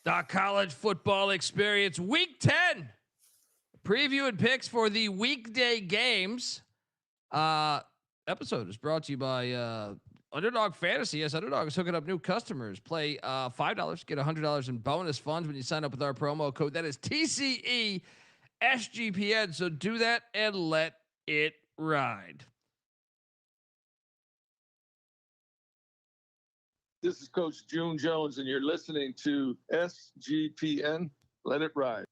The college football experience, week 10. Preview and picks for the weekday games. Episode is brought to you by Underdog Fantasy. Yes, Underdog is hooking up new customers. Play $5, get $100 in bonus funds when you sign up with our promo code. That is TCE SGPN. So do that and let it ride. This is Coach June Jones, and you're listening to SGPN. Let it ride.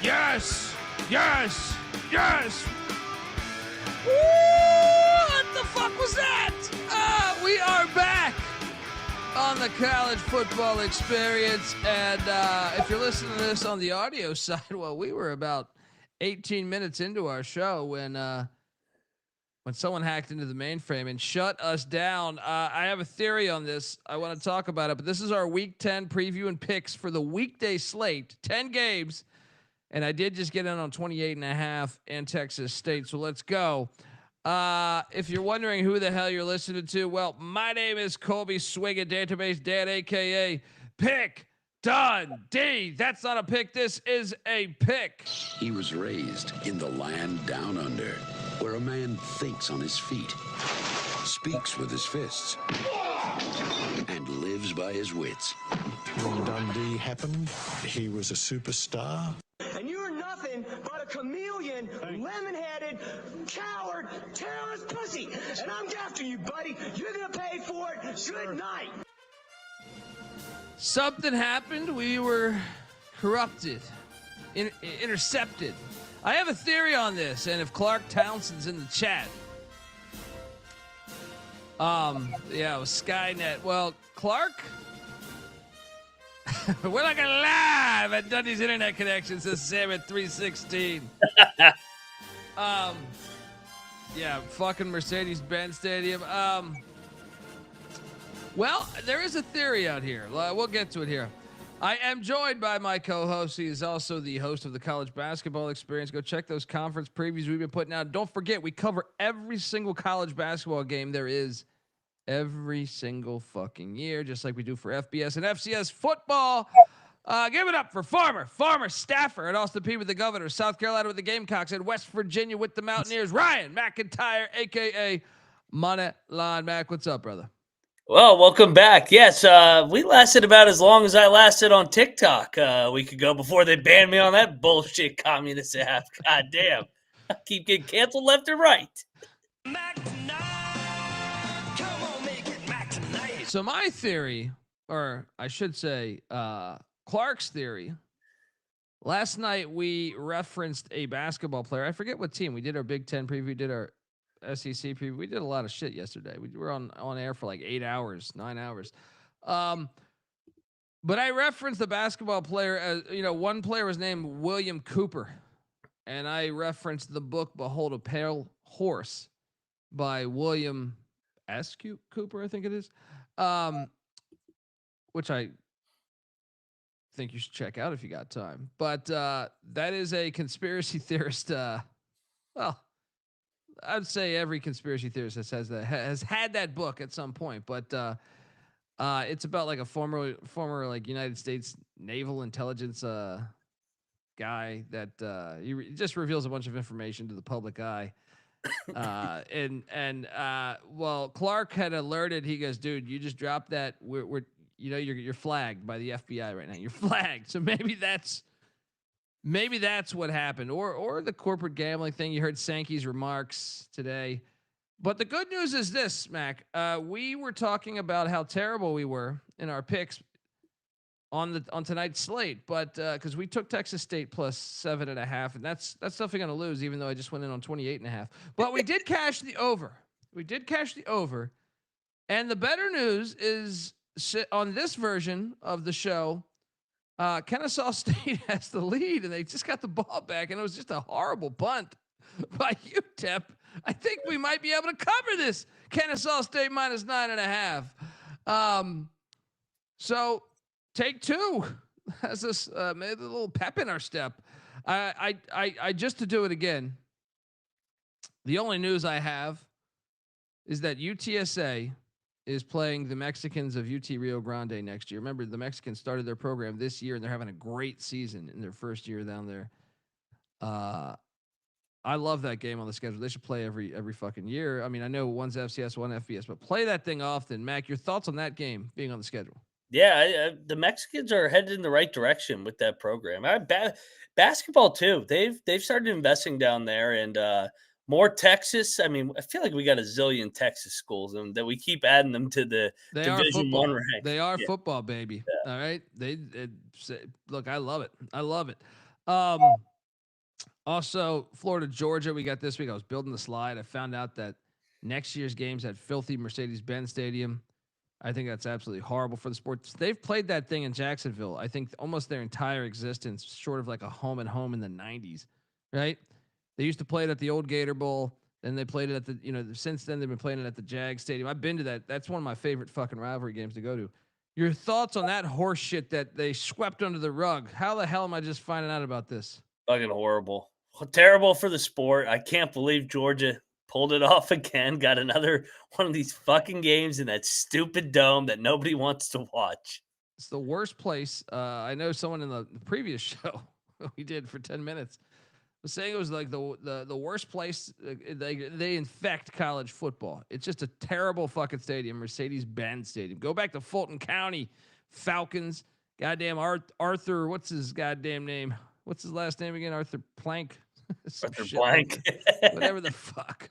Yes! Yes! Yes! Woo! What the fuck was that? We are back on the college football experience. And if you're listening to this on the audio side, well, we were about 18 minutes into our show when someone hacked into the mainframe and shut us down. I have a theory on this. I want to talk about it, but this is our week 10 preview and picks for the weekday slate, 10 games. And I did just get in on 28.5 and Texas State. So let's go. If you're wondering who the hell you're listening to, well, my name is Colby Swinging Database Dad, a.k.a. Pick Dundee. That's not a pick. This is a pick. He was raised in the land down under, where a man thinks on his feet, speaks with his fists, and lives by his wits. When Dundee happened, he was a superstar. And you're nothing but a chameleon, lemon-headed, coward, terrorist pussy. And I'm after you, buddy. You're going to pay for it. Good night. Something happened. We were corrupted, intercepted. I have a theory on this, and if Clark Townsend's in the chat. Yeah, it was Skynet. Well, Clark... We're looking live at Dundee's internet connection, says Sam at 316. Yeah, fucking Mercedes-Benz Stadium. Well, there is a theory out here. We'll get to it here. I am joined by my co-host. He is also the host of the College Basketball Experience. Go check those conference previews we've been putting out. Don't forget, we cover every single college basketball game there is every single fucking year, just like we do for FBS and FCS football. Give it up for Farmer Staffer at Austin Peay with the Governors, South Carolina with the Gamecocks, and West Virginia with the Mountaineers. Ryan McIntyre, a.k.a. Moneyline Mac. What's up, brother? Well, welcome back. Yes, we lasted about as long as I lasted on TikTok a week ago before they banned me on that bullshit communist app. God damn. I keep getting canceled left and right. So my theory, or I should say Clark's theory, last night we referenced a basketball player. I forget what team. We did our Big Ten preview, did our SEC preview. We did a lot of shit yesterday. We were on air for like 9 hours. But I referenced the basketball player as, one player was named William Cooper. And I referenced the book Behold a Pale Horse by William S. Cooper, I think it is. Which I think you should check out if you got time. But that is a conspiracy theorist. Well, I'd say every conspiracy theorist has had that book at some point. But it's about like a former like United States naval intelligence guy that he just reveals a bunch of information to the public eye. Well, Clark had alerted. He goes, dude, you just dropped that. You're flagged by the FBI right now. You're flagged. So maybe that's what happened, or the corporate gambling thing. You heard Sankey's remarks today, but the good news is this, Mac. We were talking about how terrible we were in our picks on tonight's slate, but because we took Texas State plus 7.5, and that's definitely going to lose, even though I just went in on 28.5. But we did cash the over. And the better news is on this version of the show, Kennesaw State has the lead, and they just got the ball back, and it was just a horrible punt by UTEP, I think we might be able to cover this. Kennesaw State minus 9.5. So take 2. Has us made a little pep in our step. I just to do it again. The only news I have is that UTSA is playing the Mexicans of UT Rio Grande next year. Remember, the Mexicans started their program this year, and they're having a great season in their first year down there. I love that game on the schedule. They should play every fucking year. I mean, I know one's FCS, one FBS, but play that thing often. Mac, your thoughts on that game being on the schedule? Yeah, the Mexicans are headed in the right direction with that program. Basketball too. They've started investing down there, and more Texas. I mean, I feel like we got a zillion Texas schools, and that we keep adding them to the Division I rank. They are football, baby. Yeah. All right. Look, I love it. I love it. Also, Florida, Georgia, we got this week. I was building the slide. I found out that next year's game's at filthy Mercedes-Benz Stadium. I think that's absolutely horrible for the sport. They've played that thing in Jacksonville, I think, almost their entire existence, short of like a home and home in the 90s, right? They used to play it at the old Gator Bowl. Then they played it at the, since then they've been playing it at the Jag Stadium. I've been to that. That's one of my favorite fucking rivalry games to go to. Your thoughts on that horse shit that they swept under the rug? How the hell am I just finding out about this? Fucking horrible. Terrible for the sport. I can't believe Georgia pulled it off again. Got another one of these fucking games in that stupid dome that nobody wants to watch. It's the worst place. I know someone in the previous show we did for 10 minutes was saying it was like the worst place. They infect college football. It's just a terrible fucking stadium, Mercedes-Benz Stadium. Go back to Fulton County, Falcons. Goddamn Arthur. What's his goddamn name? What's his last name again? Arthur Plank. Arthur Plank. Whatever the fuck.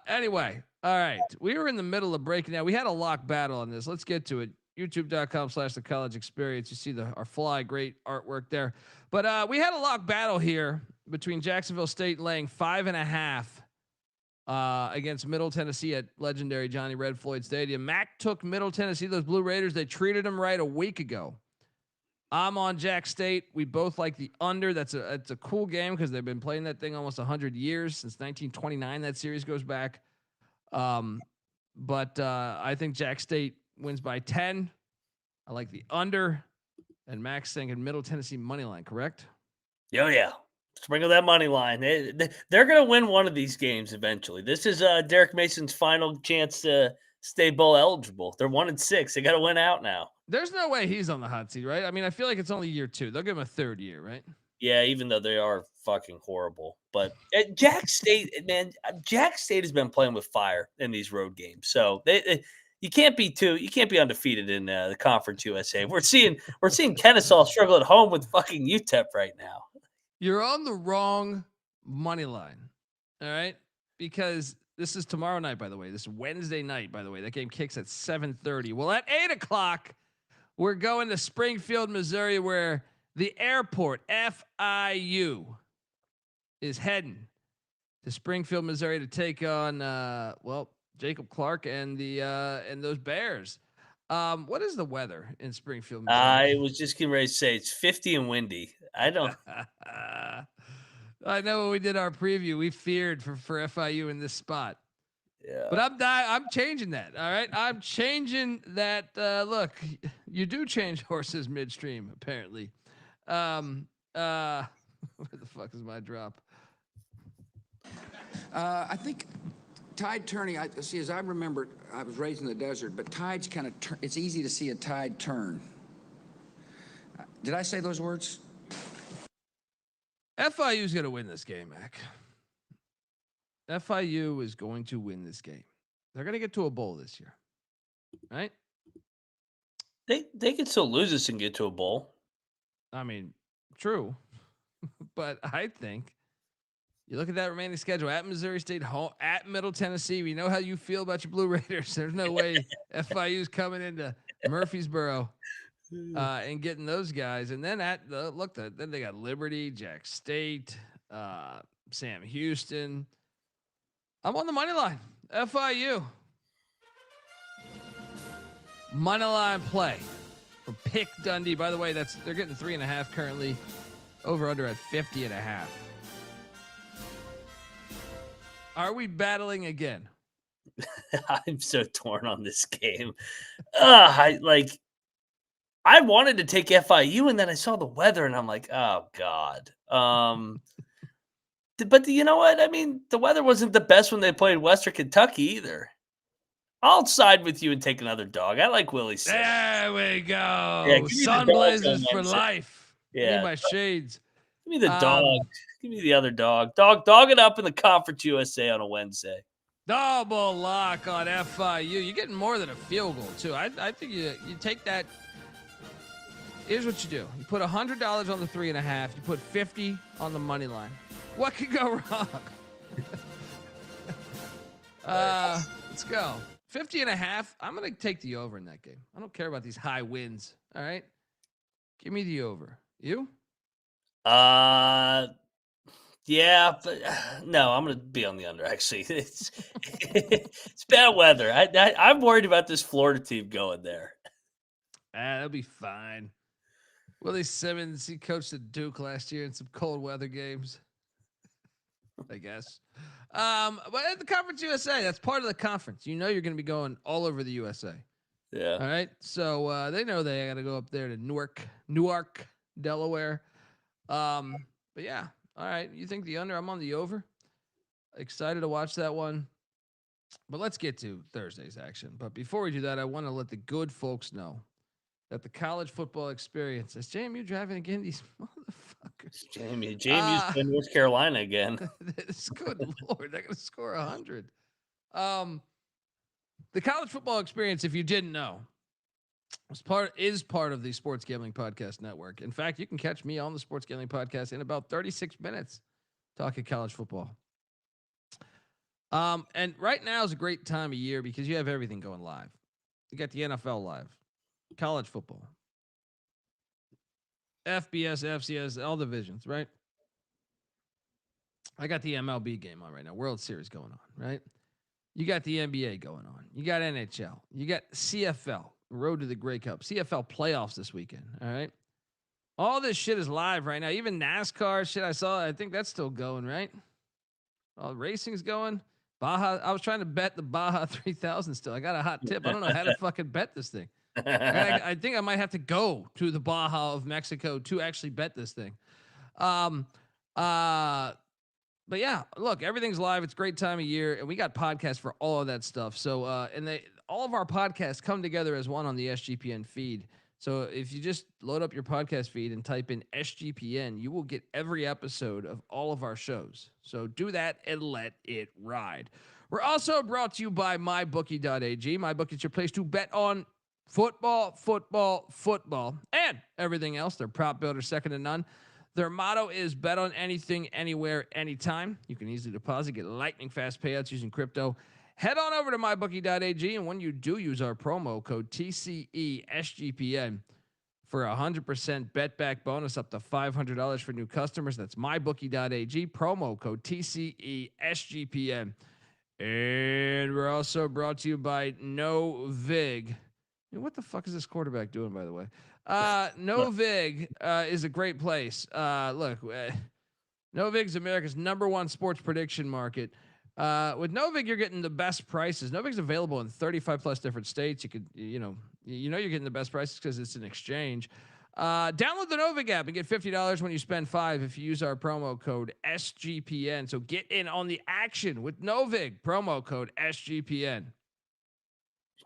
Anyway, all right. We were in the middle of breaking down. We had a lock battle on this. Let's get to it. YouTube.com/The College Experience. You see our fly, great artwork there. But we had a lock battle here between Jacksonville State laying 5.5 against Middle Tennessee at legendary Johnny Red Floyd Stadium. Mac took Middle Tennessee. Those Blue Raiders, they treated them right a week ago. I'm on Jack State. We both like the under. It's a cool game because they've been playing that thing almost 100 years, since 1929. That series goes back. But I think Jack State wins by 10. I like the under. And Max thinking Middle Tennessee money line, correct? Yeah. Sprinkle that money line. They're going to win one of these games eventually. This is Derek Mason's final chance to stay bowl eligible. They're 1-6. They got to win out now. There's no way he's on the hot seat, right? I mean, I feel like it's only year 2. They'll give him a third year, right? Yeah, even though they are fucking horrible. But Jack State, man, Jack State has been playing with fire in these road games. So you can't be undefeated in the Conference USA. We're seeing Kennesaw struggle at home with fucking UTEP right now. You're on the wrong money line. All right? Because this is tomorrow night, by the way. This is Wednesday night, by the way. That game kicks at 7:30. Well, at 8:00, we're going to Springfield, Missouri, where the airport, FIU, is heading to Springfield, Missouri to take on, Jacob Clark and those Bears. What is the weather in Springfield, Missouri? I was just getting ready to say it's 50 and windy. I don't. I know when we did our preview, we feared for FIU in this spot. Yeah. But I'm changing that. All right. I'm changing that. Look, you do change horses midstream, apparently. Where the fuck is my drop? I think tide turning. As I remember, I was raised in the desert, but tides kind of it's easy to see a tide turn. Did I say those words? FIU is going to win this game, Mac. FIU is going to win this game. They're going to get to a bowl this year, right? They can still lose this and get to a bowl. I mean, true, but I think you look at that remaining schedule at Missouri State, home at Middle Tennessee. We know how you feel about your Blue Raiders. There's no way FIU's coming into Murfreesboro and getting those guys. And then then they got Liberty, Jack State, Sam Houston. I'm on the money line. FIU. Money line play from Pick Dundee. By the way, they're getting 3.5 currently. Over under at 50.5. Are we battling again? I'm so torn on this game. I wanted to take FIU, and then I saw the weather, and I'm like, oh God. But you know what? I mean, the weather wasn't the best when they played Western Kentucky either. I'll side with you and take another dog. I like Willie Simmons. There we go. Yeah, give me the Sun dogs blazers on for Wednesday. life. Yeah. Need my shades. Give me the dog. Give me the other dog. Dog it up in the Conference USA on a Wednesday. Double lock on FIU. You're getting more than a field goal, too. I think you take that. Here's what you do. You put $100 on the 3.5. You put $50 on the money line. What could go wrong? Let's go. 50.5. I'm going to take the over in that game. I don't care about these high wins. All right. Give me the over. You? Yeah, but no, I'm going to be on the under, actually. It's bad weather. I'm worried about this Florida team going there. That'll be fine. Willie Simmons, he coached at Duke last year in some cold weather games, I guess. But at the Conference USA, that's part of the conference. You know you're going to be going all over the USA. Yeah. All right. So they know they got to go up there to Newark, Delaware. But yeah. All right. You think the under? I'm on the over. Excited to watch that one. But let's get to Thursday's action. But before we do that, I want to let the good folks know that the college football experience is JMU driving again. These motherfuckers. JMU's in North Carolina again. Good Lord. They're going to score 100. The college football experience, if you didn't know, is part of the Sports Gambling Podcast Network. In fact, you can catch me on the Sports Gambling Podcast in about 36 minutes talking college football. And right now is a great time of year because you have everything going live. You got the NFL live, college football, FBS, FCS, all divisions, right? I got the MLB game on right now, World Series going on, right? You got the NBA going on. You got NHL. You got CFL, Road to the Grey Cup, CFL playoffs this weekend, all right? All this shit is live right now. Even NASCAR shit I think that's still going, right? All racing's going. Baja, I was trying to bet the Baja 3000 still. I got a hot tip. I don't know how to fucking bet this thing. I think I might have to go to the Baja of Mexico to actually bet this thing. But yeah, look, everything's live. It's a great time of year, and we got podcasts for all of that stuff. So, all of our podcasts come together as one on the SGPN feed. So if you just load up your podcast feed and type in SGPN, you will get every episode of all of our shows. So do that and let it ride. We're also brought to you by MyBookie.ag. MyBookie is your place to bet on football, and everything else. They're prop builders, second to none. Their motto is bet on anything, anywhere, anytime. You can easily deposit, get lightning fast payouts using crypto. Head on over to mybookie.ag, and when you do use our promo code TCESGPN for 100% bet back bonus up to $500 for new customers. That's mybookie.ag, promo code TCESGPN. And we're also brought to you by No Vig. What the fuck is this quarterback doing, by the way? No Vig is a great place. Look, No Vig's America's #1 sports prediction market. With Novig, you're getting the best prices. Novig's available in 35 plus different states. You could, you're getting the best prices because it's an exchange. Download the Novig app and get $50 when you spend $5 if you use our promo code SGPN. So get in on the action with Novig, promo code SGPN.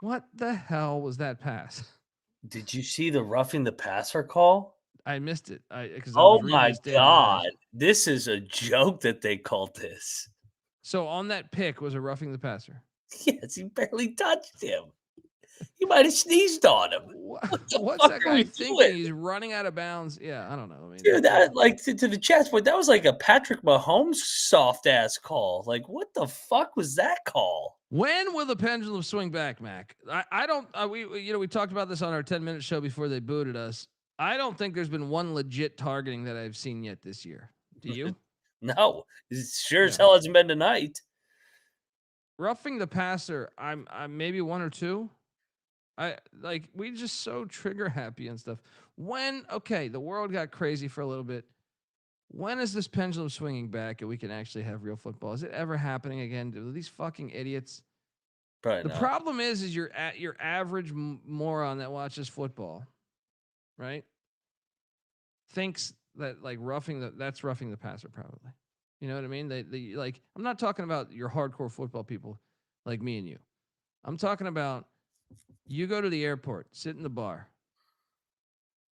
What the hell was that pass? Did you see the roughing the passer call? I missed it. Oh my God. This is a joke that they called this. So on that pick was a roughing the passer. Yes, he barely touched him. He might have sneezed on him. What's that guy thinking? He's running out of bounds. Yeah, I don't know. I mean, dude, that to the chest point, that was like a Patrick Mahomes soft ass call. Like, what the fuck was that call? When will the pendulum swing back, Mac? I don't. We talked about this on our 10-minute show before they booted us. I don't think there's been one legit targeting that I've seen yet this year. Do you? No, it sure as hell hasn't been tonight. Roughing the passer, I'm maybe one or two. We just so trigger happy and stuff. The world got crazy for a little bit. when is this pendulum swinging back and we can actually have real football? Is it ever happening again? Do these fucking idiots? Probably The not. problem is your average moron that watches football, right? Thinks that like that's roughing the passer probably. You know what I mean? They like, I'm not talking about your hardcore football people like me and you. I'm talking about you go to the airport, sit in the bar,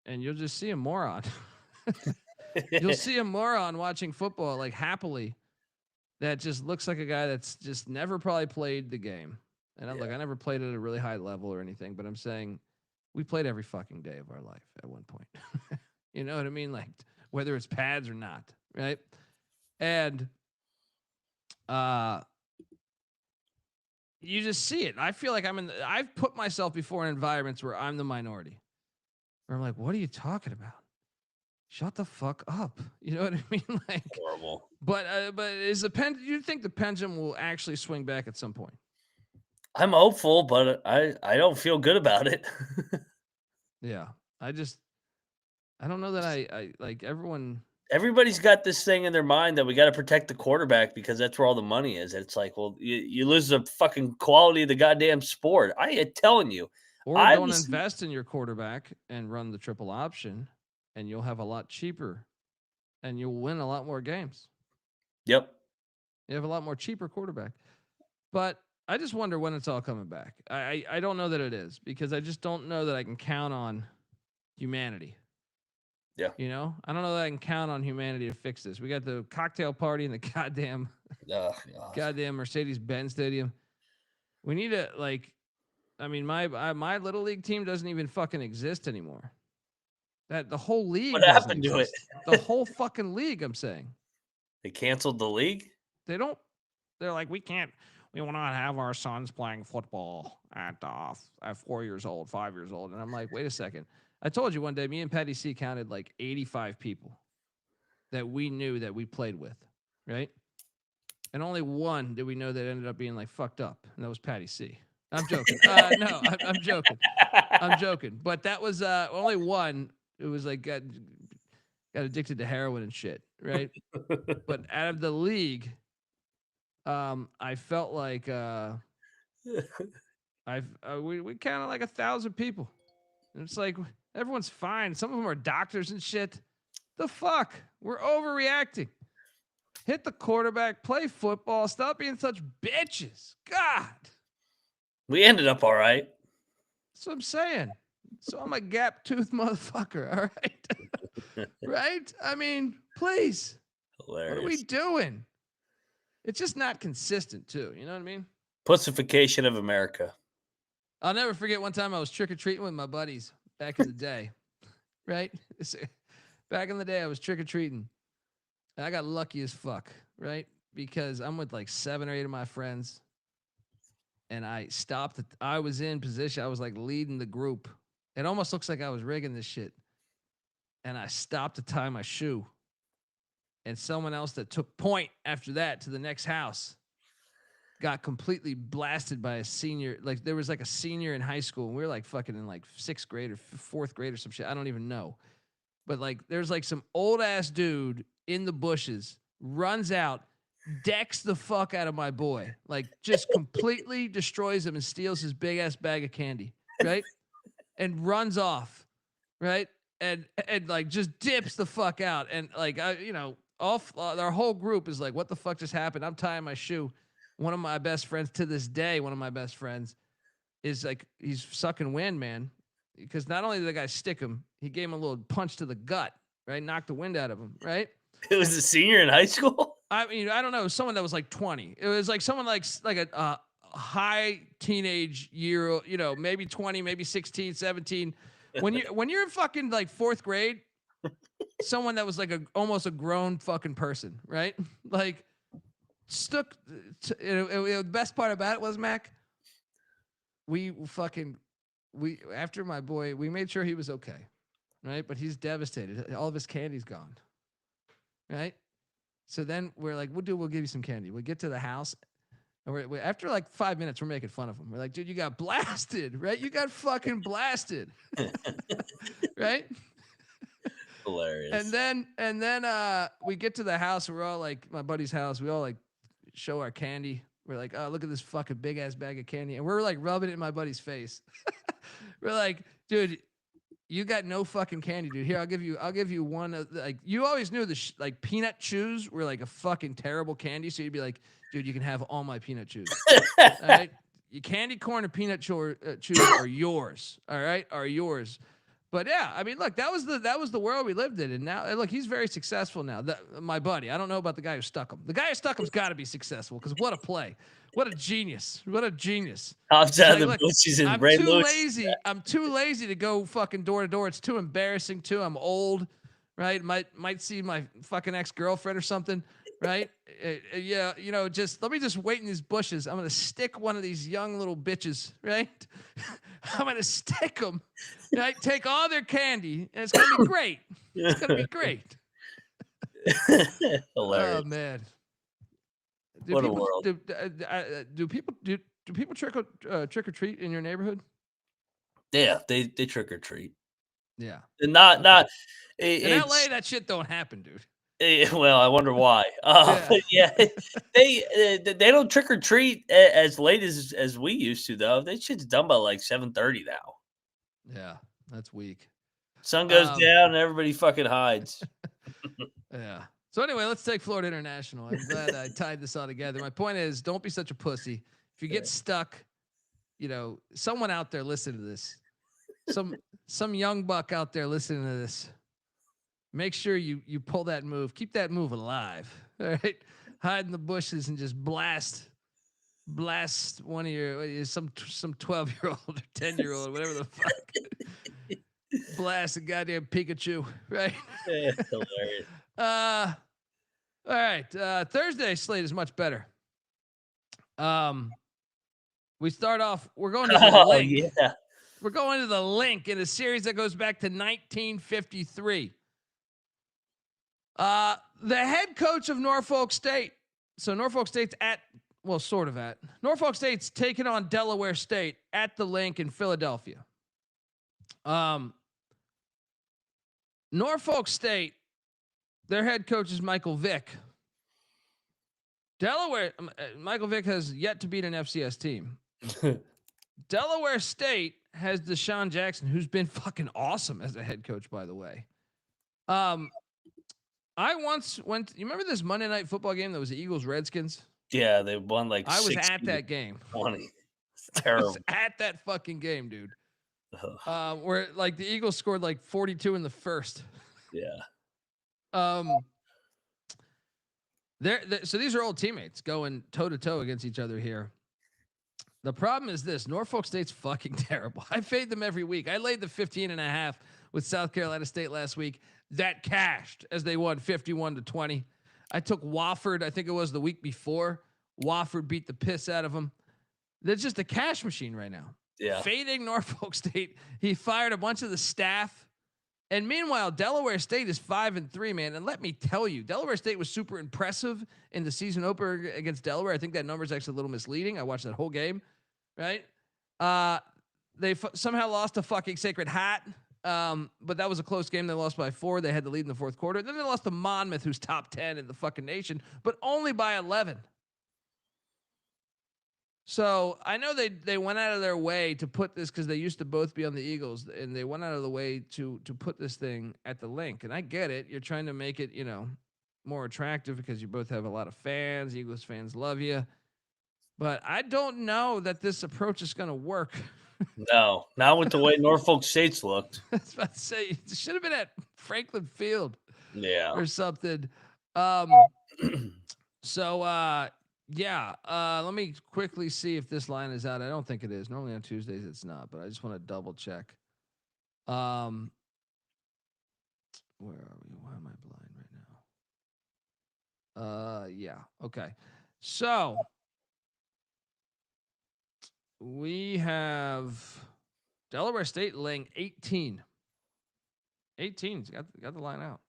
and you'll just see a moron. You'll see a moron watching football like happily that just looks like a guy that's just never probably played the game. And I'm like, I never played at a really high level or anything, but I'm saying we played every fucking day of our life at one point. You know what I mean? Like whether it's pads or not, right? And you just see it. I feel like I've put myself before in environments where I'm the minority. Where I'm like, what are you talking about? Shut the fuck up. You know what I mean? Like Horrible. But is do you think the pendulum will actually swing back at some point? I'm hopeful, but I don't feel good about it. Yeah. I don't know that I like everyone. Everybody's got this thing in their mind that we got to protect the quarterback because that's where all the money is. It's like, well, you lose the fucking quality of the goddamn sport. I am telling you. Or don't invest in your quarterback and run the triple option, and you'll have a lot cheaper, and you'll win a lot more games. Yep. You have a lot more cheaper quarterback. But I just wonder when it's all coming back. I don't know that it is because I just don't know that I can count on humanity. Yeah. You know, I don't know that I can count on humanity to fix this. We got the cocktail party in the goddamn Mercedes-Benz Stadium. We need to I mean, my little league team doesn't even fucking exist anymore. That the whole league. What happened to it? The whole fucking league. I'm saying they canceled the league. They're like, we will not have our sons playing football at 4 years old, 5 years old. And I'm like, wait a second. I told you one day, me and Patty C counted like 85 people that we knew that we played with, right? And only one did we know that ended up being like fucked up, and that was Patty C. I'm joking. No, I'm joking. I'm joking. But that was only one. It was like got addicted to heroin and shit, right? But out of the league, I felt like we counted like 1,000 people. And it's like everyone's fine. Some of them are doctors and shit. The fuck? We're overreacting. Hit the quarterback, play football, stop being such bitches. God. We ended up all right. That's what I'm saying. So I'm a gap-toothed motherfucker, all right? Right? I mean, please. Hilarious. What are we doing? It's just not consistent, too. You know what I mean? Pussification of America. I'll never forget one time I was trick-or-treating with my buddies back in the day, right? Back in the day, I was trick-or-treating, and I got lucky as fuck, right? Because I'm with like 7 or 8 of my friends, and I stopped. I was in position. I was like leading the group. It almost looks like I was rigging this shit, and I stopped to tie my shoe, and someone else that took point after that to the next house got completely blasted by a senior. Like there was like a senior in high school, and we were like fucking in like 6th grade or 4th grade or some shit. I don't even know. But like there's like some old ass dude in the bushes, runs out, decks the fuck out of my boy. Like just completely destroys him and steals his big ass bag of candy, right? And runs off, right? And like just dips the fuck out. And like our whole group is like, what the fuck just happened? I'm tying my shoe. One of my best friends to this day, is like, he's sucking wind, man. Because not only did the guy stick him, he gave him a little punch to the gut, right? Knocked the wind out of him, right? It was a senior in high school? I mean, I don't know. Someone that was like 20. It was like someone like a high teenage year, maybe 20, maybe 16, 17. When you're in fucking like 4th grade, someone that was like almost a grown fucking person, right? Like, the best part about it was, Mac, after my boy, we made sure he was okay, right? But he's devastated. All of his candy's gone, right? So then we're like, we'll give you some candy. We get to the house, and we after like 5 minutes, we're making fun of him. We're like, dude, you got blasted, right? You got fucking blasted, right? Hilarious. And then we get to the house. We're all like, my buddy's house. We all like show our candy. We're like, oh, look at this fucking big ass bag of candy, and we're like rubbing it in my buddy's face. We're like, dude, you got no fucking candy, dude. Here, I'll give you one of the, like, you always knew the like peanut chews were like a fucking terrible candy, so you'd be like, dude, you can have all my peanut chews. All right, your candy corn and peanut chews are yours. All right, are yours. But yeah, I mean, look, that was the world we lived in, and now look, he's very successful now. My buddy, I don't know about the guy who stuck him. The guy who stuck him's got to be successful, because what a play, what a genius, what a genius. Hops out of the Look, bushes and I'm Ray too Lewis. lazy. I'm too lazy to go fucking door to door. It's too embarrassing. Too, I'm old, right? Might see my fucking ex-girlfriend or something, right? Yeah, you know, just let me just wait in these bushes. I'm gonna stick one of these young little bitches, right? I'm gonna stick them, right? Take all their candy, and it's gonna be great. It's gonna be great. Hilarious. Oh man. What a world. Do people trick or treat in your neighborhood? Yeah, they trick or treat. Yeah. And not In LA, that shit don't happen, dude. Well, I wonder why. But yeah, they don't trick or treat as late as we used to, though. That shit's done by like 7:30 now. Yeah, that's weak. Sun goes down and everybody fucking hides. Yeah. So anyway, let's take Florida International. I'm glad I tied this all together. My point is, don't be such a pussy. If you get stuck, you know, someone out there listening to this, some young buck out there listening to this, make sure you pull that move. Keep that move alive. All right. Hide in the bushes and just blast one of your some 12-year-old or 10-year-old, whatever the fuck. Blast a goddamn Pikachu, right? Yeah, hilarious. All right. Thursday slate is much better. We start off, we're going to the link. Yeah. We're going to the link in a series that goes back to 1953. The head coach of Norfolk State. So Norfolk State's Norfolk State's taking on Delaware State at the link in Philadelphia. Norfolk State, their head coach is Michael Vick. Delaware, Michael Vick has yet to beat an FCS team. Delaware State has DeSean Jackson, who's been fucking awesome as a head coach, by the way. I once went. You remember this Monday Night Football game that was the Eagles Redskins? Yeah, they won like. I was at that game. 20. Terrible. I was at that fucking game, dude. Where like the Eagles scored like 42 in the first. Yeah. So these are old teammates going toe to toe against each other here. The problem is this: Norfolk State's fucking terrible. I fade them every week. I laid the 15.5 with South Carolina State last week. That cashed as they won 51-20. I took Wofford. I think it was the week before. Wofford beat the piss out of them. They're just a cash machine right now. Yeah. Fading Norfolk State. He fired a bunch of the staff. And meanwhile, Delaware State is 5-3, man. And let me tell you, Delaware State was super impressive in the season opener against Delaware. I think that number is actually a little misleading. I watched that whole game, right? They somehow lost to fucking Sacred Hat. But that was a close game. They lost by 4. They had the lead in the fourth quarter. Then they lost to Monmouth, who's top 10 in the fucking nation, but only by 11. So I know they went out of their way to put this, because they used to both be on the Eagles, and they went out of the way to put this thing at the link. And I get it. You're trying to make it, more attractive because you both have a lot of fans. Eagles fans love you. But I don't know that this approach is going to work. No, not with the way Norfolk State's looked. I was about to say, it should have been at Franklin Field. Yeah. Or something. Yeah. Let me quickly see if this line is out. I don't think it is. Normally on Tuesdays it's not, but I just want to double check. Where are we? Why am I blind right now? Yeah. Okay. So we have Delaware State laying 18. 18's got the line out.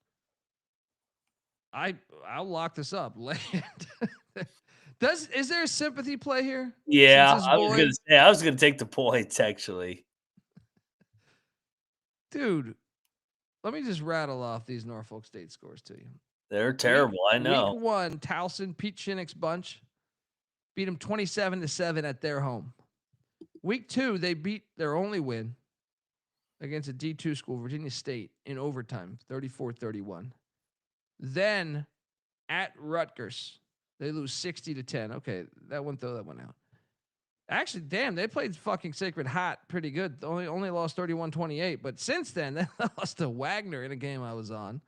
I'll lock this up. Land. Is there a sympathy play here? Yeah, I was gonna take the points actually. Dude, let me just rattle off these Norfolk State scores to you. They're terrible. I know. Week 1, Towson, Pete Shinnick's bunch beat them 27-7 at their home. Week 2, they beat their only win against a D2 school, Virginia State, in overtime, 34-31. Then at Rutgers, they lose 60-10. Okay, that one out. Actually, damn, they played fucking Sacred Heart pretty good. Only lost 31-28, but since then they lost to Wagner in a game I was on,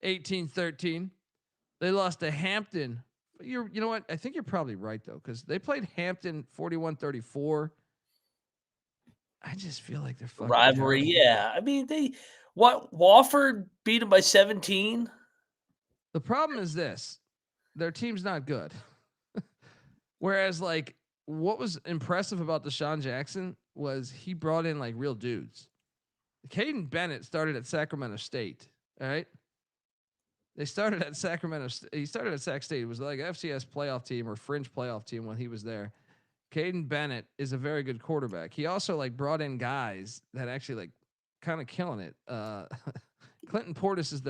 18-13. They lost to Hampton. You know what? I think you're probably right though, because they played Hampton 41-34. I just feel like they're fucking rivalry. terrible. Yeah, I mean Wofford beat them by 17. The problem is this: their team's not good. Whereas, like, what was impressive about DeSean Jackson was he brought in like real dudes. Caden Bennett started at Sacramento State. All right. They started at Sacramento. He started at Sac State. It was like FCS playoff team or fringe playoff team when he was there. Caden Bennett is a very good quarterback. He also like brought in guys that actually like kind of killing it. Clinton Portis is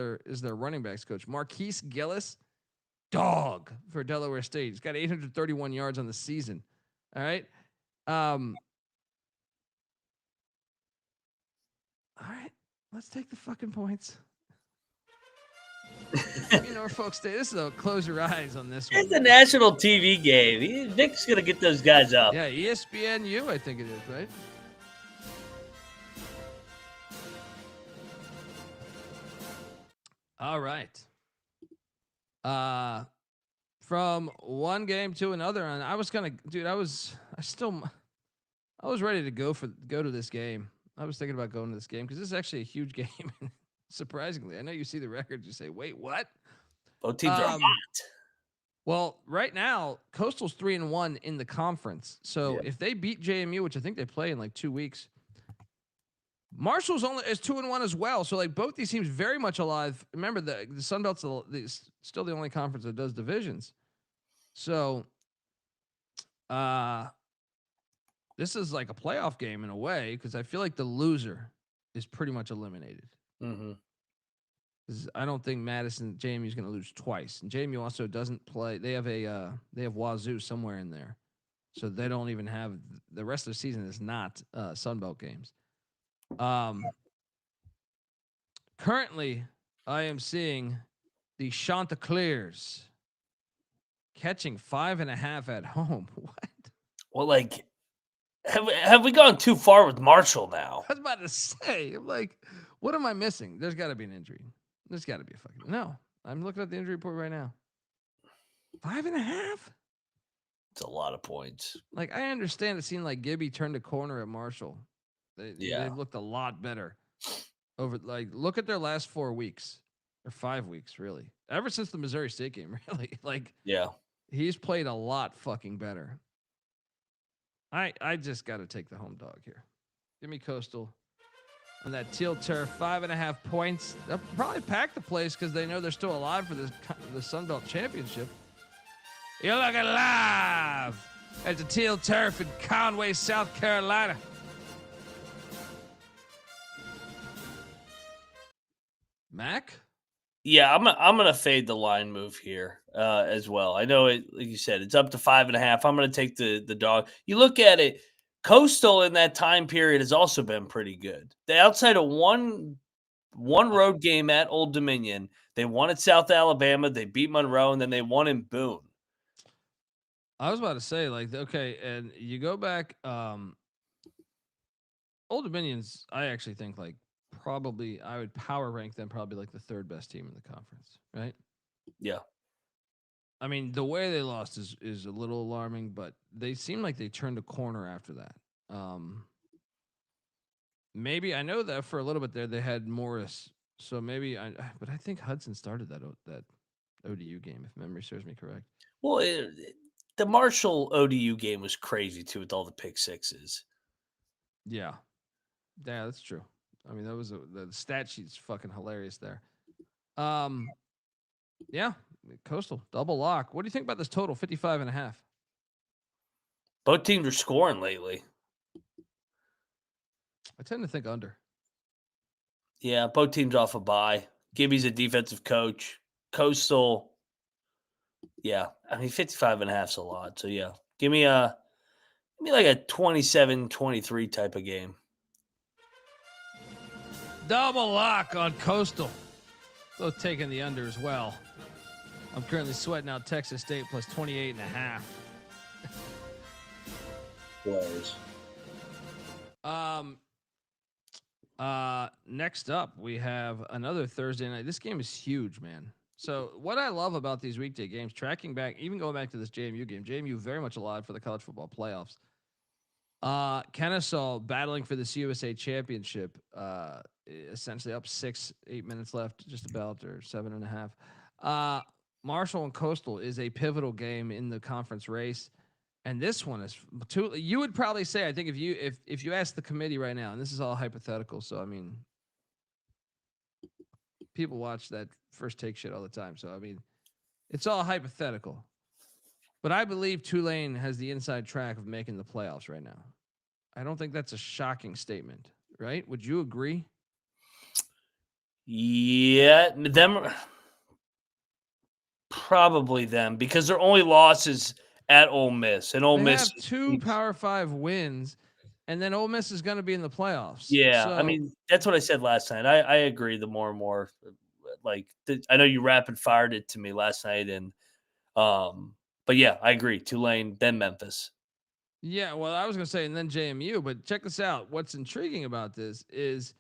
their running backs coach. Marquise Gillis, dog for Delaware State. He's got 831 yards on the season. All right. All right. Let's take the fucking points. Norfolk State. This is a close your eyes on this one. It's a national TV game. Vick's gonna get those guys up. Yeah, ESPNU, I think it is, right? All right. From one game to another, and I was ready to go to this game. I was thinking about going to this game because this is actually a huge game. Surprisingly, I know you see the records, you say, "Wait, what?" Both teams are hot. Well, right now, Coastal's 3-1 in the conference. So if they beat JMU, which I think they play in like 2 weeks, Marshall's is 2-1 as well. So like both these teams very much alive. Remember, the Sun Belt's still the only conference that does divisions. So this is like a playoff game in a way, because I feel like the loser is pretty much eliminated. Mm-hmm. I don't think JMU is going to lose twice. And JMU also doesn't play. They have Wazoo somewhere in there, so they don't even have the rest of the season is not Sun Belt games. Currently, I am seeing the Chanticleers catching 5.5 at home. What? Well, like, have we gone too far with Marshall now? I was about to say, I'm like, what am I missing? There's got to be an injury. There's got to be a fucking no. I'm looking at the injury report right now. 5.5. It's a lot of points. Like, I understand it seemed like Gibby turned a corner at Marshall. They've looked a lot better over. Like, look at their last 4 weeks or 5 weeks, really. Ever since the Missouri State game, really. Like, he's played a lot fucking better. I just got to take the home dog here. Give me Coastal on that teal turf, 5.5 points. They'll probably pack the place because they know they're still alive for the Sun Belt Championship. You're looking live at the teal turf in Conway, South Carolina. Mac? Yeah, I'm gonna fade the line move here as well. I know it, like you said, it's up to 5.5. I'm gonna take the dog. You look at it, Coastal in that time period has also been pretty good. They outside of one road game at Old Dominion, they won at South Alabama, they beat Monroe, and then they won in Boone. I was about to say, like, okay, and you go back, Old Dominion's, I actually think, like, probably I would power rank them probably like the third best team in the conference, right? Yeah. I mean, the way they lost is a little alarming, but they seem like they turned a corner after that. Maybe I know that for a little bit there they had Morris, so maybe but I think Hudson started that ODU game, if memory serves me correct. Well, the Marshall ODU game was crazy too with all the pick sixes. Yeah, that's true. I mean, that was the stat sheet's fucking hilarious there. Yeah, Coastal double lock. What do you think about this total 55.5? Both teams are scoring lately. I tend to think under. Yeah, both teams off a bye. Gibby's a defensive coach. Coastal, yeah. I mean, 55.5 is a lot. So, yeah. Give me like a 27-23 type of game. Double lock on Coastal. Both taking the under as well. I'm currently sweating out Texas State plus 28.5. Players. Next up, we have another Thursday night. This game is huge, man. So what I love about these weekday games, tracking back, even going back to this JMU game, JMU very much alive for the college football playoffs. Kennesaw battling for this USA championship, essentially up 6-8 minutes left, just about, or 7.5. Marshall and Coastal is a pivotal game in the conference race. And this one is too. You would probably say, I think, if you ask the committee right now, and this is all hypothetical, so I mean, people watch that First Take shit all the time, so I mean, it's all hypothetical. But I believe Tulane has the inside track of making the playoffs right now. I don't think that's a shocking statement, right? Would you agree? Yeah, probably them, because their only losses at Ole Miss, and Ole They Miss have 2 Power 5 wins, and then Ole Miss is going to be in the playoffs. Yeah, so, I mean, that's what I said last night. I agree. The more and more, like, I know you rapid fired it to me last night, and but yeah, I agree. Tulane, then Memphis. Yeah, well, I was going to say, and then JMU, but check this out. What's intriguing about this is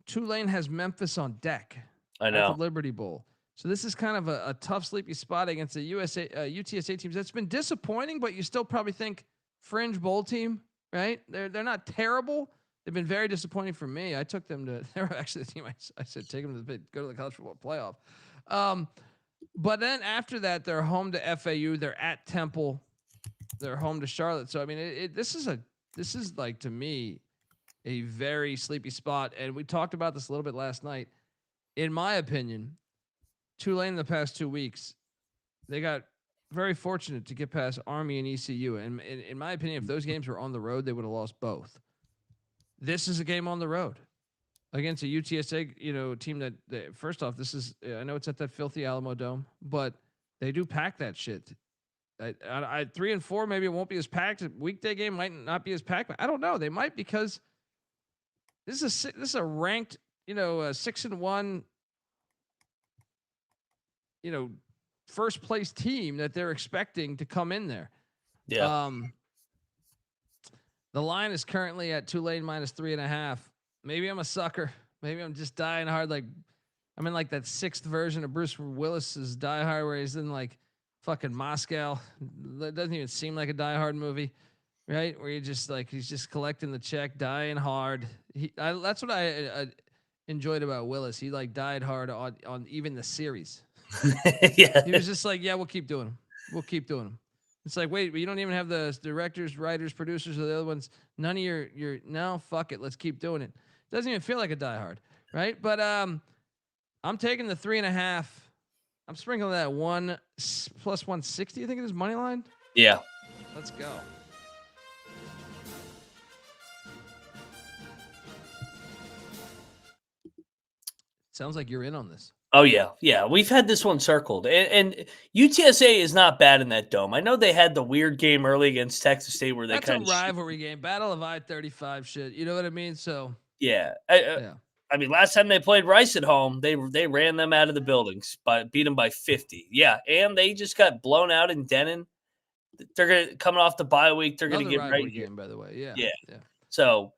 Tulane has Memphis on deck I at know. the Liberty Bowl. So this is kind of a tough, sleepy spot against the UTSA teams. That's been disappointing, but you still probably think fringe bowl team, right? They're not terrible. They've been very disappointing for me. I took them to. They're actually the team I said take them to go to the college football playoff. But then after that, they're home to FAU. They're at Temple. They're home to Charlotte. So I mean, this is like, to me, a very sleepy spot. And we talked about this a little bit last night. In my opinion, Tulane in the past 2 weeks, they got very fortunate to get past Army and ECU. And in my opinion, if those games were on the road, they would have lost both. This is a game on the road against a UTSA, team that first off, this is, I know it's at that filthy Alamo Dome, but they do pack that shit. I 3 and 4, maybe it won't be as packed. Weekday game might not be as packed, but I don't know. They might, because this is a ranked, 6-1, first place team that they're expecting to come in there. Yeah. The line is currently at Tulane minus 3.5. Maybe I'm a sucker. Maybe I'm just dying hard. Like, I'm in like that 6th version of Bruce Willis's Die Hard, where he's in like fucking Moscow. That doesn't even seem like a Die Hard movie, right? Where he's just collecting the check, dying hard. That's what I enjoyed about Willis. He like died hard on even the series. Yeah. He was just like, yeah, we'll keep doing them. We'll keep doing them. It's like, wait, but you don't even have the directors, writers, producers, or the other ones. None of your no, fuck it. Let's keep doing it. Doesn't even feel like a Die Hard, right? But I'm taking the 3.5. I'm sprinkling that 1 plus 160. I think it is money line. Yeah. Let's go. Sounds like you're in on this. Oh, yeah. Yeah. We've had this one circled. And UTSA is not bad in that dome. I know they had the weird game early against Texas State where they That's kind of. That's a rivalry game. Battle of I-35 shit. You know what I mean? So. Yeah. Yeah. I mean, last time they played Rice at home, they ran them out of the buildings, beat them by 50. Yeah. And they just got blown out in Denon. They're coming off the bye week. They're going to get right game, here. By the way. Yeah. Yeah. So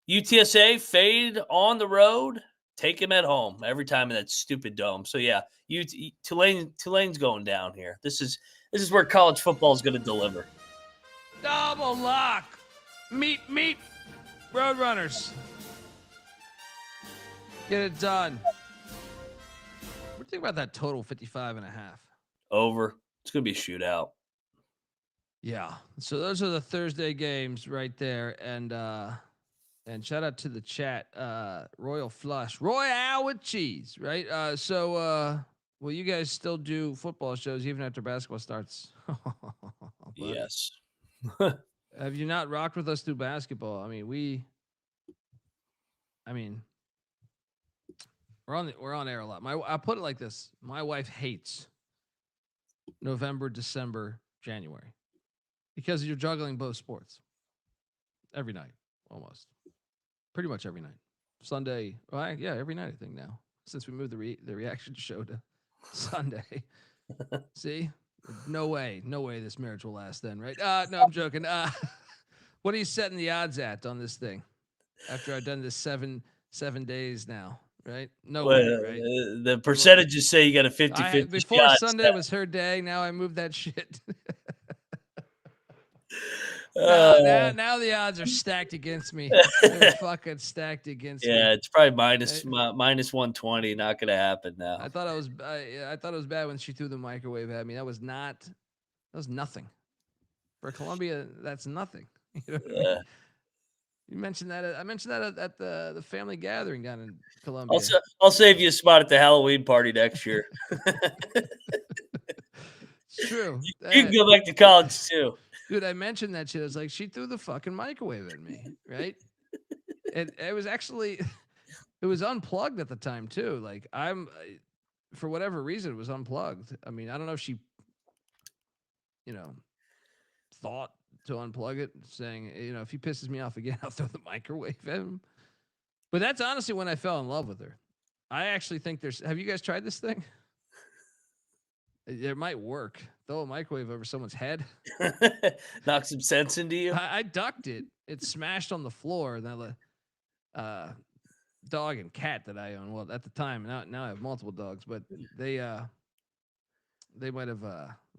UTSA fade on the road. Take him at home every time in that stupid dome. So yeah, Tulane's going down here. This is where college football is going to deliver. Double lock, meet Roadrunners. Get it done. What do you think about that total 55.5? Over. It's going to be a shootout. Yeah. So those are the Thursday games right there, and shout out to the chat, Royal Flush, Royale with cheese, right? So will you guys still do football shows even after basketball starts? Yes. Have you not rocked with us through basketball? I mean, We're on air a lot. I put it like this: my wife hates November, December, January because you're juggling both sports every night, almost, pretty much every night. Sunday, every night I think now since we moved the reaction show to Sunday. See, no way this marriage will last then, right? No, I'm joking. What are you setting the odds at on this thing after I've done this seven days now? Right? No way, right? The percentages say you got a 50-50 before shot. Sunday was her day. Now I moved that shit. Now the odds are stacked against me. They're fucking stacked against me. Yeah, it's probably minus 120. Not gonna happen now. I thought it was bad when she threw the microwave at me. That was nothing. For Columbia, that's nothing. You know what I mean? You mentioned that. I mentioned that at the family gathering down in Columbia. I'll save you a spot at the Halloween party next year. It's true. You can go back to college too. Dude, I mentioned that shit. I was like, she threw the fucking microwave at me, right? It was actually, it was unplugged at the time too. Like for whatever reason, it was unplugged. I mean, I don't know if she, thought to unplug it, saying, if he pisses me off again, I'll throw the microwave at him. But that's honestly when I fell in love with her. I actually think have you guys tried this thing? It might work. Throw a microwave over someone's head. Knock some sense into you. I ducked it. It smashed on the floor. And the dog and cat that I own. Well, at the time, now I have multiple dogs, but they might have.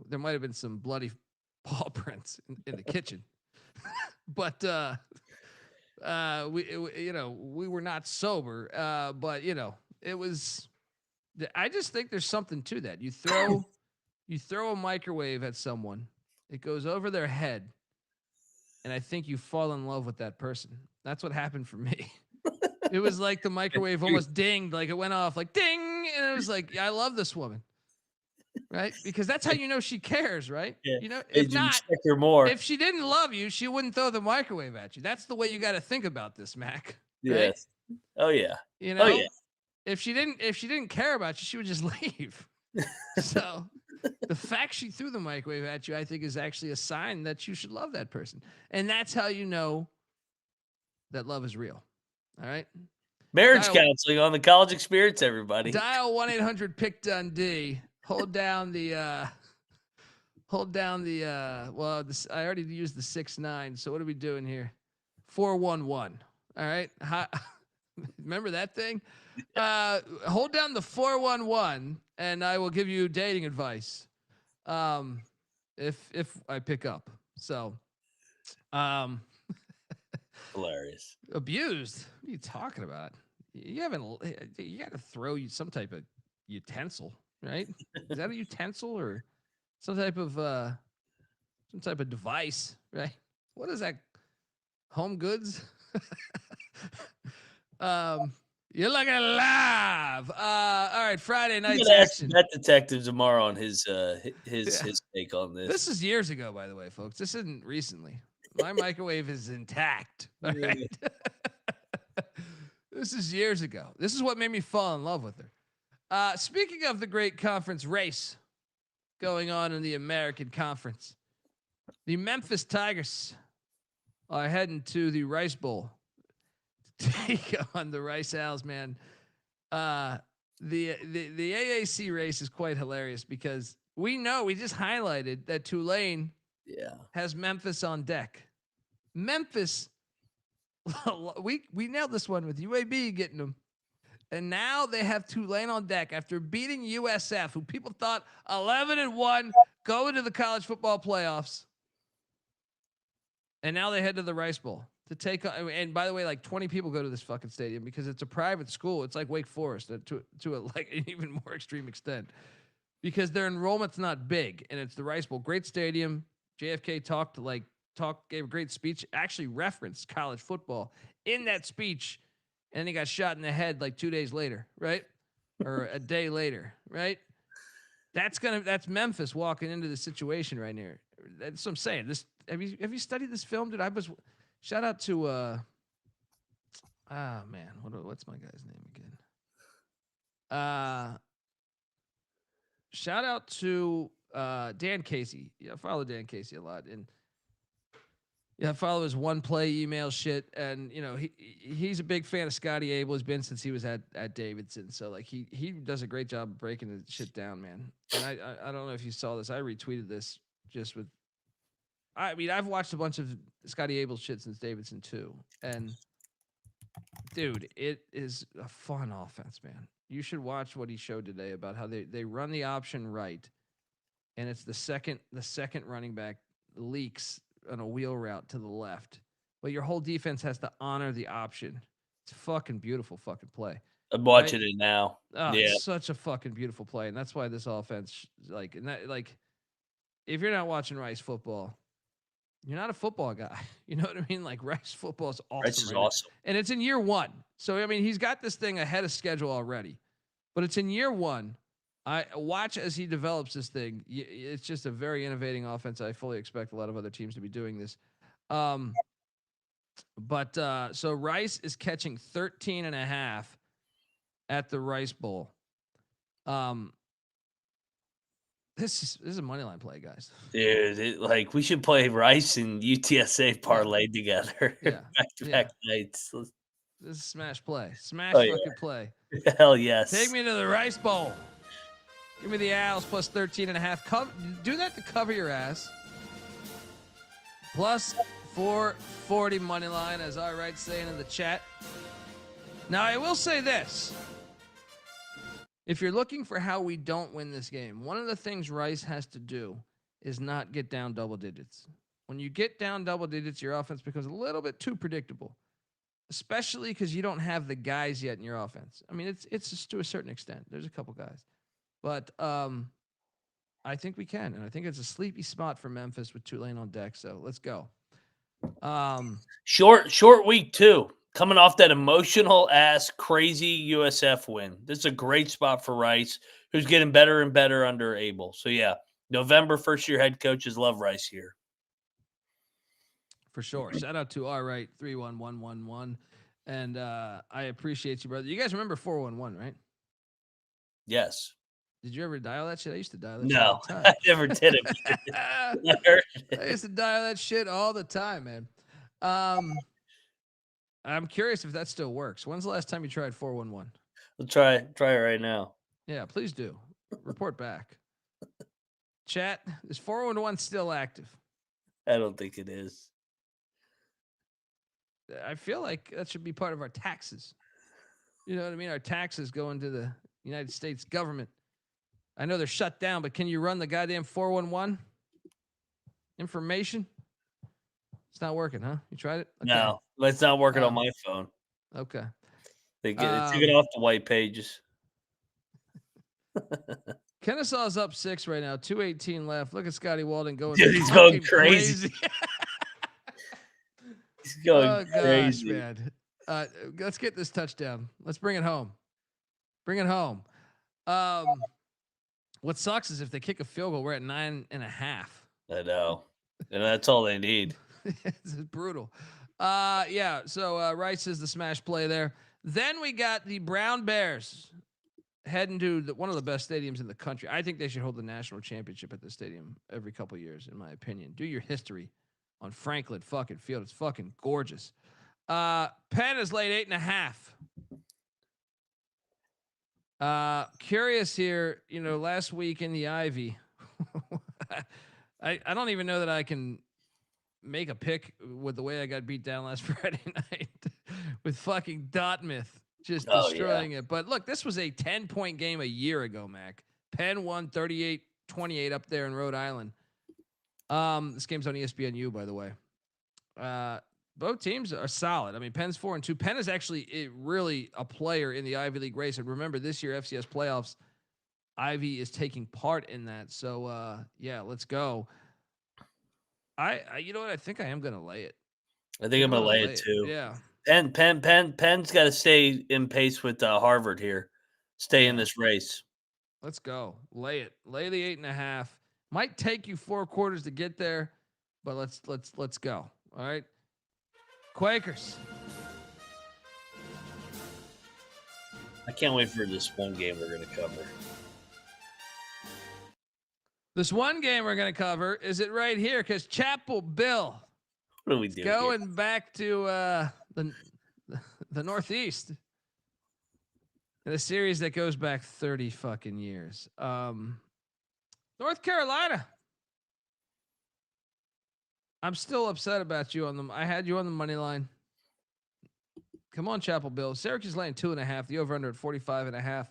There might have been some bloody paw prints in the kitchen. But we were not sober. But it was. I just think there's something to that. You throw a microwave at someone, it goes over their head, and I think you fall in love with that person. That's what happened for me. It was like the microwave almost dinged, like it went off, like ding, and it was like, I love this woman, right? Because that's how you know she cares, right? Yeah. If not, her more. if she didn't love you, she wouldn't throw the microwave at you. That's the way you got to think about this, Mac. Right? Yes. Oh yeah. Oh yeah. If she didn't care about you, she would just leave. So the fact she threw the microwave at you, I think, is actually a sign that you should love that person. And that's how you know that love is real. All right. Marriage counseling on the college experience, everybody. Dial 1-800-PICK-DUNDEE. Hold down the I already used the 6-9. So what are we doing here? 411. All right. Remember that thing? Hold down the 411 and I will give you dating advice. If I pick up. So, hilarious. Abused. What are you talking about? You got to throw you some type of utensil, right? Is that a utensil or some type of device, right? What is that? Home goods? You're looking alive. All right, Friday night's action. That detective tomorrow on his take on this. This is years ago, by the way, folks. This isn't recently. My microwave is intact. All right. This is years ago. This is what made me fall in love with her. Speaking of the great conference race going on in the American Conference, the Memphis Tigers are heading to the Rice Bowl. Take on the Rice Owls, man. The AAC race is quite hilarious because we just highlighted that Tulane has Memphis on deck. Memphis, we nailed this one with UAB getting them. And now they have Tulane on deck after beating USF, who people thought 11-1 going to the college football playoffs. And now they head to the Rice Bowl. To take on, and by the way, like 20 people go to this fucking stadium because it's a private school. It's like Wake Forest to like an even more extreme extent because their enrollment's not big and it's the Rice Bowl. Great stadium. JFK gave a great speech, actually referenced college football in that speech. And he got shot in the head like 2 days later, right? Or a day later, right? That's Memphis walking into the situation right here. That's what I'm saying. Have you studied this film, dude? Shout out to what's my guy's name again? Shout out to Dan Casey. Yeah, I follow Dan Casey a lot, and I follow his one play email shit. And he's a big fan of Scotty Abell. Has been since he was at Davidson. So like he does a great job of breaking the shit down, man. And I don't know if you saw this. I retweeted this just with. I mean, I've watched a bunch of Scotty Abell shit since Davidson too, and dude, it is a fun offense, man. You should watch what he showed today about how they run the option right, and it's the second running back leaks on a wheel route to the left, but your whole defense has to honor the option. It's a fucking beautiful fucking play. I'm watching it now. Oh, yeah, it's such a fucking beautiful play, and that's why this offense, if you're not watching Rice football, you're not a football guy. You know what I mean? Like Rice football is awesome. Rice is awesome. And it's in year one. So, I mean, he's got this thing ahead of schedule already, but it's in year one. I watch as he develops this thing. It's just a very innovating offense. I fully expect a lot of other teams to be doing this. So Rice is catching 13.5 at the Rice Bowl. This is a money line play, guys. Dude, we should play Rice and UTSA parlay together. Yeah. Back-to-back nights. This is a smash play. Play. Hell yes. Take me to the Rice Bowl. Give me the Owls plus 13.5. Do that to cover your ass. Plus 440 money line, as I write saying in the chat. Now, I will say this. If you're looking for how we don't win this game, one of the things Rice has to do is not get down double digits. When you get down double digits, your offense becomes a little bit too predictable, especially because you don't have the guys yet in your offense. I mean, it's just to a certain extent. There's a couple guys. But I think we can, and I think it's a sleepy spot for Memphis with Tulane on deck, so let's go. Short week 2. Coming off that emotional-ass, crazy USF win. This is a great spot for Rice, who's getting better and better under Abell. So, yeah, November, first-year head coaches love Rice here. For sure. Shout out to Alright 31111. And I appreciate you, brother. You guys remember 411, right? Yes. Did you ever dial that shit? I used to dial that shit all the time. I never did it. I used to dial that shit all the time, man. I'm curious if that still works. When's the last time you tried 411? We'll try it right now. Yeah, please do. Report back. Chat, is 411 still active? I don't think it is. I feel like that should be part of our taxes. You know what I mean? Our taxes go into the United States government. I know they're shut down, but can you run the goddamn 411 information? It's not working, huh? You tried it? Okay. No, it's not working on my phone. Okay. They took it off the white pages. Kennesaw's up 6 right now. 2:18 left. Look at Scotty Walden going. Dude, he's going crazy. He's going crazy, man. Let's get this touchdown. Let's bring it home. Bring it home. What sucks is if they kick a field goal, we're at 9.5. I know, and that's all they need. It's brutal. So Rice is the smash play there. Then we got the Brown Bears heading to one of the best stadiums in the country. I think they should hold the national championship at this stadium every couple of years, in my opinion. Do your history on Franklin fucking Field. It's fucking gorgeous. Penn is laid 8.5. Curious here, last week in the Ivy, I don't even know that I can make a pick with the way I got beat down last Friday night with fucking Dartmouth just destroying it. But look, this was a 10-point game a year ago, Mac. Penn won 38-28 up there in Rhode Island. This game's on ESPNU, by the way. Both teams are solid. I mean, Penn's 4-2. Penn is actually really a player in the Ivy League race. And remember, this year FCS playoffs, Ivy is taking part in that. So, let's go. You know what? I think I am going to lay it. I think I'm going to lay it too. Yeah. And Penn's got to stay in pace with Harvard here. Stay in this race. Let's go. Lay it. Lay the 8.5. Might take you 4 quarters to get there, but let's go. All right. I can't wait for this one game we're going to cover. This one game we're going to cover is it right here because Chapel Bill. What are we doing? Going back to the Northeast in a series that goes back 30 fucking years. North Carolina. I'm still upset about you on them. I had you on the money line. Come on, Chapel Bill. Syracuse laying 2.5. The over under at 45.5.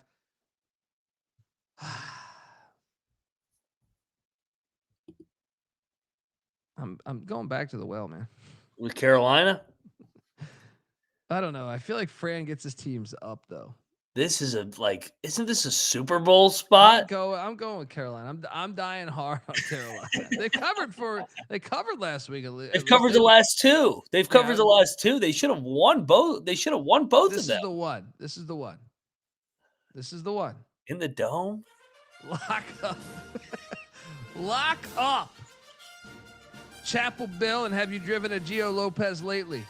I'm going back to the well, man. With Carolina? I don't know. I feel like Fran gets his teams up though. This is isn't this a Super Bowl spot? I'm going with Carolina. I'm dying hard on Carolina. They covered last week. They've covered the last two. They've covered the last two. They should have won both. They should have won both of them. This is the one. This is the one. In the dome? Lock up. Lock up. Chapel Bill, and have you driven a Gio Lopez lately?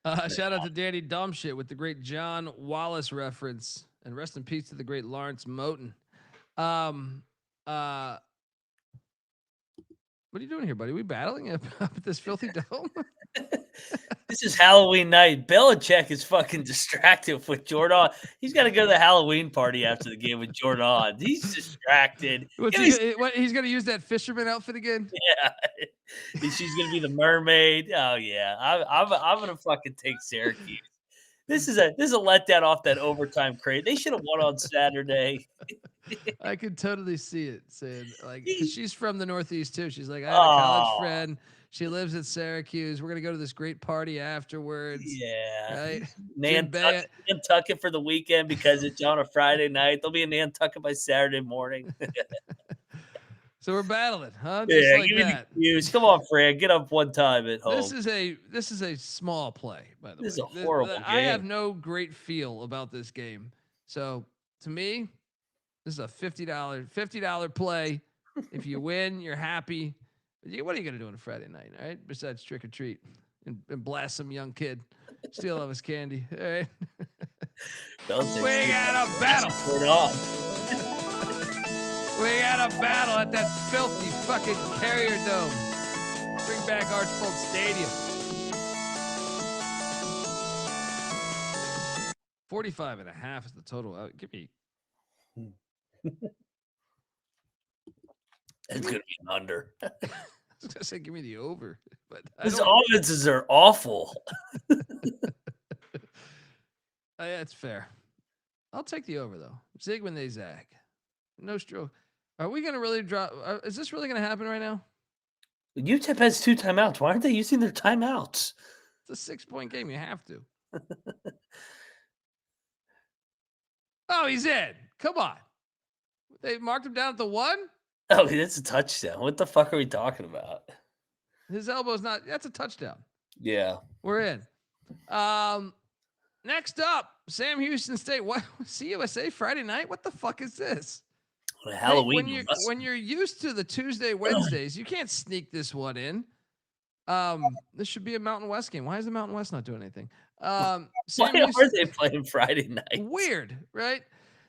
Shout out to Danny Dumbshit with the great John Wallace reference, and rest in peace to the great Lawrence Moten. What are you doing here, buddy? We battling up at this filthy dome? This is Halloween night. Belichick is fucking distracted with Jordan. He's got to go to the Halloween party after the game with Jordan. He's distracted. He's going to use that fisherman outfit again? Yeah. She's going to be the mermaid. Oh, yeah. I'm going to fucking take Syracuse. This is a letdown off that overtime crate. They should have won on Saturday. I could totally see it, saying like, 'cause she's from the Northeast too. She's like, I had a college friend. She lives at Syracuse. We're gonna go to this great party afterwards. Yeah, right. Nantucket for the weekend because it's on a Friday night. They'll be in Nantucket by Saturday morning. So we're battling, huh? Just like give that. me the cues. Come on, Fran, get up one time at home. This is a small play, by the way. This is a horrible game. I have no great feel about this game. So to me, this is a $50 play. If you win, you're happy. What are you gonna do on a Friday night, all right? Besides trick or treat and blast some young kid, steal all his candy. All right. We got a battle. We got a battle at that filthy fucking Carrier Dome. Bring back Archbold Stadium. 45.5 is the total. Give me. It's going to be an under. I was going to say, give me the over. But His offenses are awful. That's fair. I'll take the over, though. Zig when they zag. No stroke. Are we going to really drop? Is this really going to happen right now? UTEP has 2 timeouts. Why aren't they using their timeouts? It's a 6-point game. You have to. Oh, he's in. Come on. They marked him down at the 1? Oh, that's a touchdown. What the fuck are we talking about? His elbow's not. That's a touchdown. Yeah. We're in. Next up, Sam Houston State. What? CUSA Friday night? What the fuck is this? Halloween. Hey, when you're used to the Tuesday, Wednesdays, you can't sneak this one in. This should be a Mountain West game. Why is the Mountain West not doing anything? Why are they playing Friday night? Weird, right?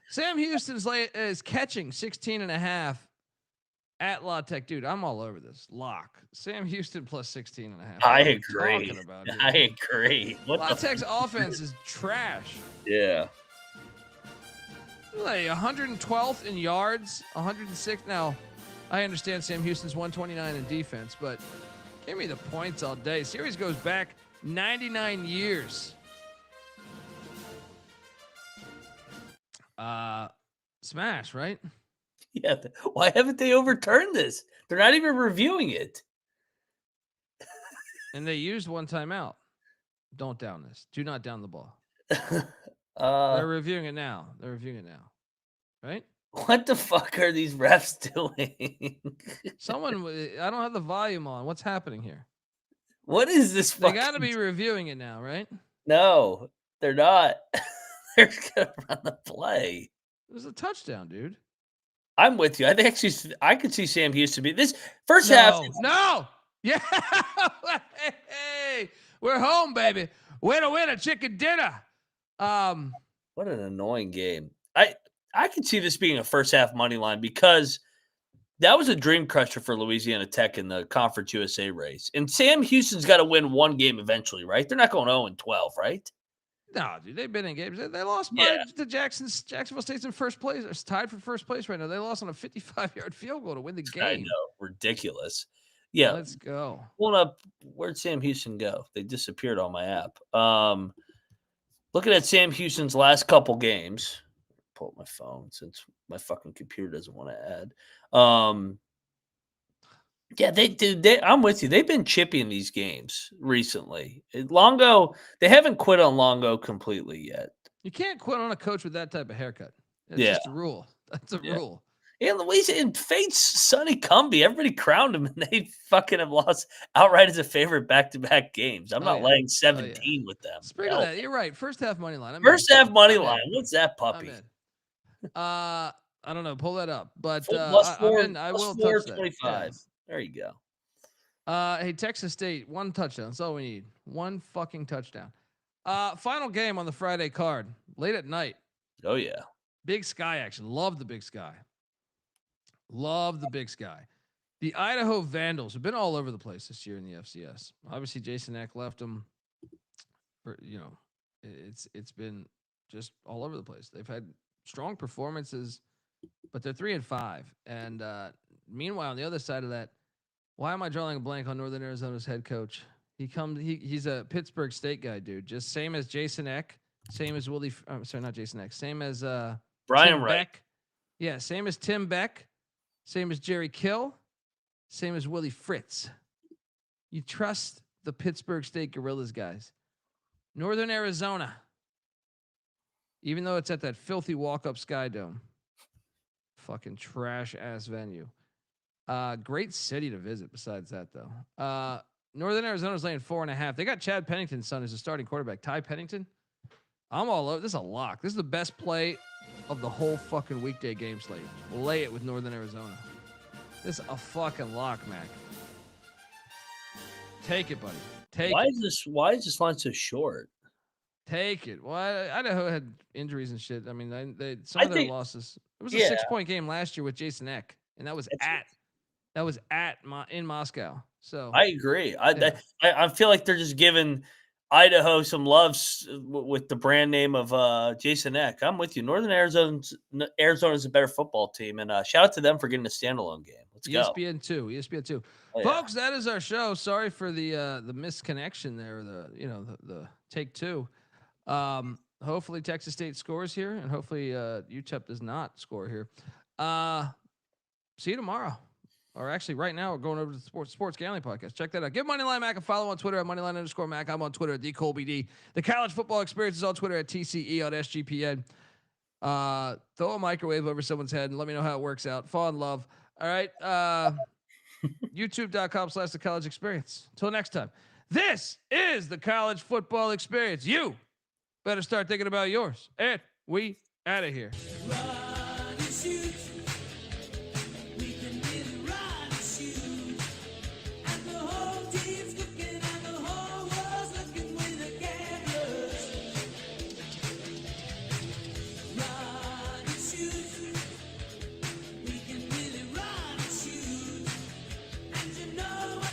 Sam Houston's is catching 16.5 at La Tech. Dude, I'm all over this. Lock. Sam Houston plus 16.5. I agree. La Tech's offense is trash. Yeah. Like 112th in yards, 106. Now, I understand Sam Houston's 129 in defense, but give me the points all day. Series goes back 99 years. Smash, right? Yeah. Why haven't they overturned this? They're not even reviewing it. And they used one timeout. Don't down this. Do not down the ball. They're reviewing it now. Right? What the fuck are these refs doing? I don't have the volume on. What's happening here? What is this? They got to be reviewing it now, right? No, they're not. They're going to run the play. It was a touchdown, dude. I'm with you. I could see Sam Houston be this first half. No. Yeah. Hey, We're home, baby. Winner, chicken dinner. What an annoying game. I could see this being a first half money line because that was a dream crusher for Louisiana Tech in the Conference USA race. And Sam Houston's got to win one game eventually, right? They're not going 0-12, right? No, dude, they've been in games. They lost by the Jacksonville State's in first place. It's tied for first place right now. They lost on a 55-yard field goal to win the game. I know, ridiculous. Yeah, let's go. Pulling up, where'd Sam Houston go? They disappeared on my app. Looking at Sam Houston's last couple games. Pull up my phone since my fucking computer doesn't want to add. Yeah, I'm with you. They've been chippy in these games recently. Longo, they haven't quit on Longo completely yet. You can't quit on a coach with that type of haircut. It's just a rule. That's a rule. And Louisiana Fate's Sonny Cumbie, everybody crowned him, and they fucking have lost outright as a favorite back-to-back games. I'm not laying 17 with them. Sprinkle that. You're right. First half money line. First half money line. What's that puppy? I don't know. Pull that up. But I will touch that. 25. Yeah. There you go. Hey, Texas State, one touchdown. That's all we need. One fucking touchdown. Final game on the Friday card. Late at night. Oh, yeah. Big Sky action. Love the Big Sky. Love the Big Sky. The Idaho Vandals have been all over the place this year in the FCS. Obviously, Jason Eck left them. It's been just all over the place. They've had strong performances, but they're 3-5. And meanwhile, on the other side of that, why am I drawing a blank on Northern Arizona's head coach? He's a Pittsburgh State guy, dude. Just same as Jason Eck, same as Willie. Not Jason Eck. Same as Brian Tim Beck. Yeah, same as Tim Beck, same as Jerry Kill, same as Willie Fritz. You trust the Pittsburgh State Gorillas guys. Northern Arizona, even though it's at that filthy walk-up Sky Dome, fucking trash-ass venue. Great city to visit besides that, though. Northern Arizona's laying 4.5. They got Chad Pennington's son as a starting quarterback. Ty Pennington. I'm all over. This is a lock. This is the best play of the whole fucking weekday game slate. Lay it with Northern Arizona. This is a fucking lock, Mac. Take it, buddy. Why is this line so short? Take it. Well, Idaho had injuries and shit. I mean, some of their losses. It was a 6-point game last year with Jason Eck, and that was in Moscow. So I agree. I feel like they're just giving Idaho some loves with the brand name of Jason Eck. I'm with you. Northern Arizona's a better football team, and shout out to them for getting a standalone game. Let's go. ESPN 2. Oh, yeah. Folks, that is our show. Sorry for the misconnection there. The take two. Hopefully Texas State scores here, and hopefully UTEP does not score here. See you tomorrow. Or actually, right now, we're going over to the Sports Gambling Podcast. Check that out. Give Moneyline Mac a follow on Twitter at Moneyline_Mac. I'm on Twitter at DColBD. The College Football Experience is on Twitter at TCE on SGPN. Throw a microwave over someone's head and let me know how it works out. Fall in love. All right. YouTube.com/The College Experience. Until next time. This is the College Football Experience. You better start thinking about yours. And we out of here.